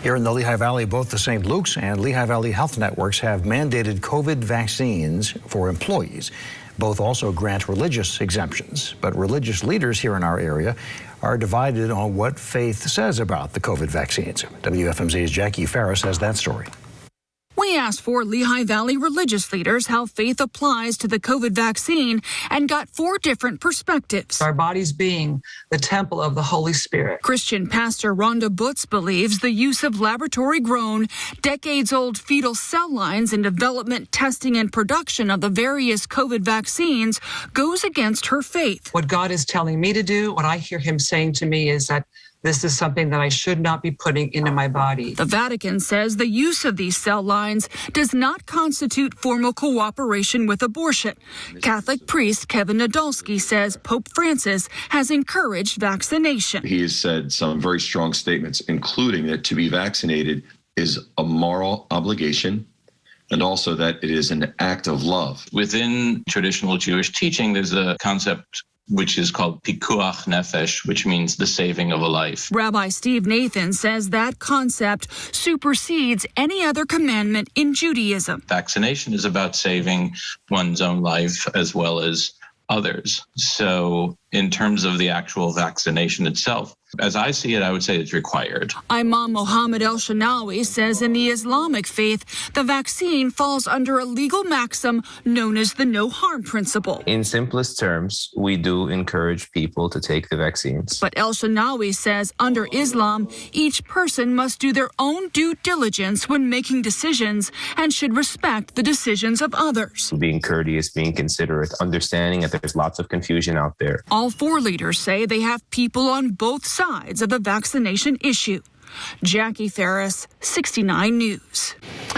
Here in the Lehigh Valley, both the St. Luke's and Lehigh Valley Health Networks have mandated COVID vaccines for employees. Both also grant religious exemptions, but religious leaders here in our area are divided on what faith says about the COVID vaccines. WFMZ's Jackie Ferris has that story. We asked for Lehigh Valley religious leaders how faith applies to the COVID vaccine and got 4 different perspectives. Our bodies being the temple of the Holy Spirit. Christian pastor Rhonda Butz believes the use of laboratory-grown, decades-old fetal cell lines in development, testing, and production of the various COVID vaccines goes against her faith. What God is telling me to do, what I hear him saying to me is that this is something that I should not be putting into my body. The Vatican says the use of these cell lines does not constitute formal cooperation with abortion. Catholic priest Kevin Nadolski says Pope Francis has encouraged vaccination. He has said some very strong statements, including that to be vaccinated is a moral obligation, and also that it is an act of love. Within traditional Jewish teaching, there's a concept which is called pikuach nefesh, which means the saving of a life. Rabbi Steve Nathan says that concept supersedes any other commandment in Judaism. Vaccination is about saving one's own life as well as others. So in terms of the actual vaccination itself, as I see it, I would say it's required. Imam Mohammed El-Shanawi says in the Islamic faith, the vaccine falls under a legal maxim known as the no harm principle. In simplest terms, we do encourage people to take the vaccines. But El-Shanawi says under Islam, each person must do their own due diligence when making decisions and should respect the decisions of others. Being courteous, being considerate, understanding that there's lots of confusion out there. All 4 leaders say they have people on both sides of the vaccination issue. Jackie Ferris, 69 News.